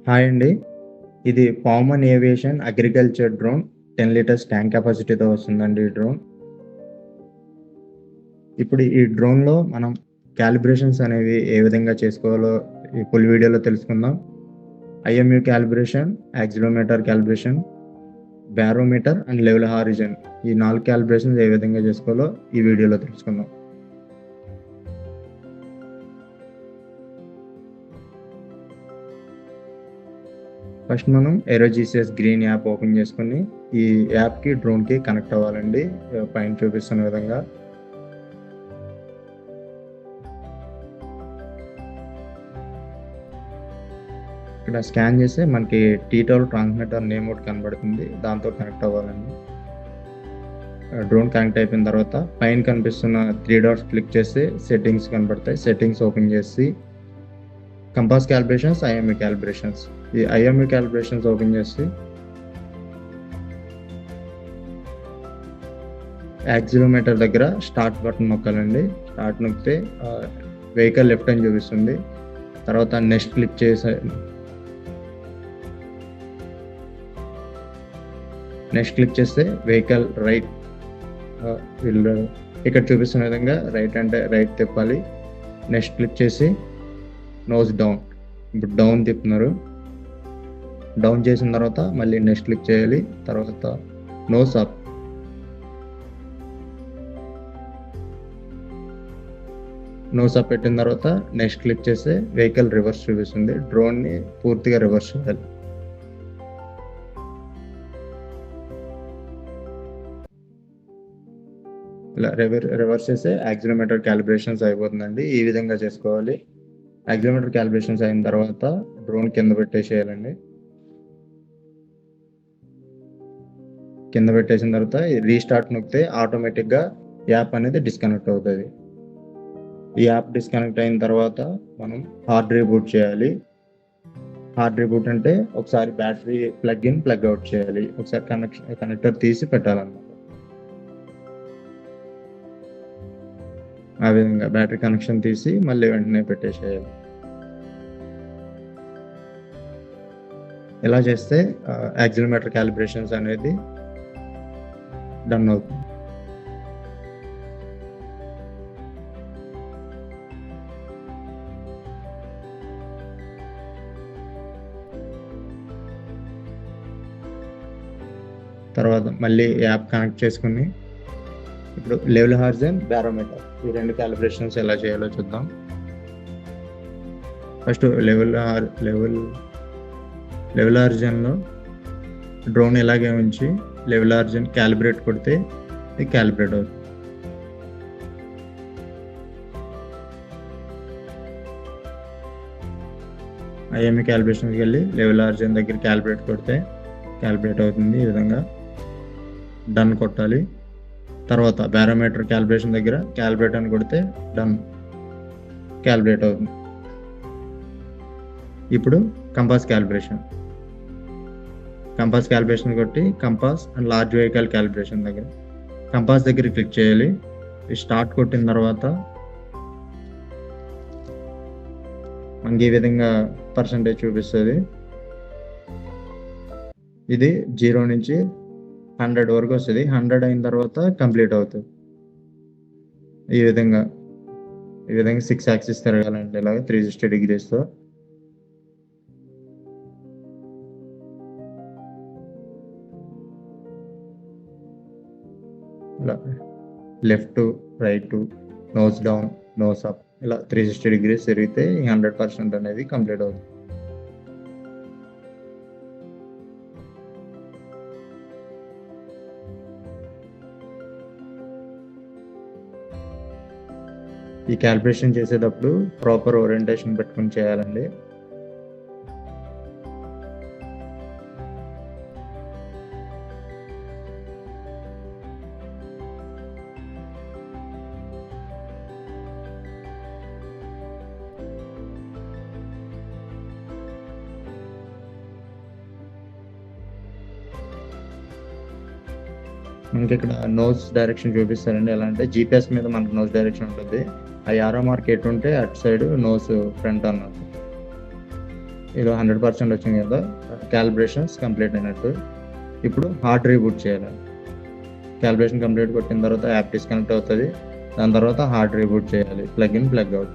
Hi అండి. ఇది పామన్ aviation agriculture drone 10 liters tank కెపాసిటీతో వస్తుందండి ఈ డ్రోన్. ఇప్పుడు ఈ డ్రోన్‌లో మనం కాలిబ్రేషన్స్ అనేవి ఏ విధంగా చేసుకోవాలో ఈ ఫుల్ వీడియోలో తెలుసుకుందాం. IMU calibration, accelerometer calibration, barometer and level horizon ఈ 4 కాలిబ్రేషన్స్ ఏ విధంగా చేసుకోవాలో ఈ వీడియోలో తెలుసుకుందాం. ఫస్ట్ మనం ఏరోజీసీఎస్ గ్రీన్ యాప్ ఓపెన్ చేసుకొని ఈ యాప్‌కి, డ్రోన్‌కి కనెక్ట్ అవ్వాలండి. పైన చూపిస్తున్న విధంగా. ఇక్కడ స్కాన్ చేస్తే మనకి టీటాల్ ట్రాన్స్మిటర్ నేమ్ ఒకటి కనబడుతుంది. దాంతో కనెక్ట్ అవ్వాలండి. డ్రోన్ కనెక్ట్ అయిపోయిన తర్వాత పైన కనిపిస్తున్న 3 డాట్స్ క్లిక్ చేస్తే సెట్టింగ్స్ కనబడతాయి. సెట్టింగ్స్ ఓపెన్ చేసి కంపాస్ కాలిబ్రేషన్స్, ఐఎంయూ కాలిబ్రేషన్స్. ఈ ఐఎంయూ కాలిబ్రేషన్స్ ఓపెన్ చేసి యాక్సిలరోమీటర్ దగ్గర స్టార్ట్ బటన్ నొక్కాలండి. స్టార్ట్ నొక్కితే వెహికల్ లెఫ్ట్ అని చూపిస్తుంది. తర్వాత నెక్స్ట్ క్లిక్ చేస్తే వెహికల్ రైట్. ఇక్కడ చూపిస్తున్న విధంగా రైట్ అంటే రైట్ తిప్పాలి. నెక్స్ట్ క్లిక్ చేసి నోస్ డౌన్. ఇప్పుడు డౌన్ తిప్పుతున్నారు. డౌన్ చేసిన తర్వాత మళ్ళీ నెక్స్ట్ క్లిక్ చేయాలి. తర్వాత నోస్ అప్. నోస్ అప్ పెట్టిన తర్వాత నెక్స్ట్ క్లిక్ చేస్తే వెహికల్ రివర్స్ చూపిస్తుంది. డ్రోన్ని పూర్తిగా రివర్స్ చేయాలి. ఇలా రివర్స్ చేస్తే యాక్సిలరోమీటర్ కాలిబ్రేషన్స్ అయిపోతుందండి. ఈ విధంగా చేసుకోవాలి. యాక్సిలరోమీటర్ కాలిబ్రేషన్స్ అయిన తర్వాత డ్రోన్ కింద పెట్టేసేయాలండి. కింద పెట్టేసిన తర్వాత రీస్టార్ట్ నొక్కితే ఆటోమేటిక్గా యాప్ అనేది డిస్కనెక్ట్ అవుతుంది. ఈ యాప్ డిస్కనెక్ట్ అయిన తర్వాత మనం హార్డ్ రీబూట్ చేయాలి. హార్డ్ రీబూట్ అంటే ఒకసారి battery plug in, plug out చేయాలి. ఒకసారి కనెక్టర్ తీసి పెట్టాలన్నమాట. ఆ విధంగా బ్యాటరీ కనెక్షన్ తీసి మళ్ళీ వెంటనే పెట్టేసేయాలి. ఇలా చేస్తే యాక్సిలరోమీటర్ కాలిబ్రేషన్స్ అనేది డన్ అవుతుంది. తర్వాత మళ్ళీ యాప్ కనెక్ట్ చేసుకుని ఇప్పుడు లెవెల్ హారిజన్, బారోమీటర్ ఈ 2 కాలిబ్రేషన్స్ ఎలా చేయాలో చూద్దాం. ఫస్ట్ లెవెల్ హారిజన్లో డ్రోన్ ఇలాగే ఉంచి లెవెల్ హారిజన్ క్యాలిబ్రేట్ కొడితే ఇది క్యాలిబ్రేట్ అవుతుంది. ఐఎంయూ క్యాలిబ్రేషన్కి వెళ్ళి లెవెల్ హారిజన్ దగ్గర క్యాలిబ్రేట్ కొడితే క్యాలిబ్రేట్ అవుతుంది. ఈ విధంగా డన్ కొట్టాలి. తర్వాత బారోమీటర్ క్యాలిబ్రేషన్ దగ్గర క్యాలిబ్రేట్ అని కొడితే డన్, క్యాలిబ్రేట్ అవుతుంది. ఇప్పుడు కంపాస్ క్యాలిబ్రేషన్ కొట్టి compass and large vehicle calibration దగ్గర కంపాస్ దగ్గర క్లిక్ చేయాలి. స్టార్ట్ కొట్టిన తర్వాత మనకి ఈ విధంగా పర్సంటేజ్ చూపిస్తుంది. ఇది 0 నుంచి 100 వరకు వస్తుంది. 100 అయిన తర్వాత కంప్లీట్ అవుతుంది. ఈ విధంగా 6 యాక్సిస్ తిరగాలంటే ఇలాగ 360 degreesతో. ఇలా left, right, nose down, nose up ఇలా 360 degrees తిరిగితే 100% అనేది కంప్లీట్ అవుతుంది. ఈ క్యాలిబ్రేషన్ చేసేటప్పుడు ప్రాపర్ ఓరియంటేషన్ పెట్టుకుని చేయాలండి. మనకి ఇక్కడ నోస్ డైరెక్షన్ చూపిస్తారండి. ఎలా అంటే జీపీఎస్ మీద మనకు నోస్ డైరెక్షన్ ఉంటుంది. ఆ యారో మార్క్ ఎటు ఉంటే అటు సైడ్ నోస్ ఫ్రంట్ అన్నట్టు. ఇలా 100% వచ్చింది కదా, క్యాలిబ్రేషన్స్ కంప్లీట్ అయినట్టు. ఇప్పుడు హార్డ్ రీబూట్ చేయాలి. క్యాలిబ్రేషన్ కంప్లీట్ కొట్టిన తర్వాత యాప్ డిస్కనెక్ట్ అవుతుంది. దాని తర్వాత హార్డ్ రీబూట్ చేయాలి, ప్లగ్ ఇన్ ప్లగ్ అవుట్.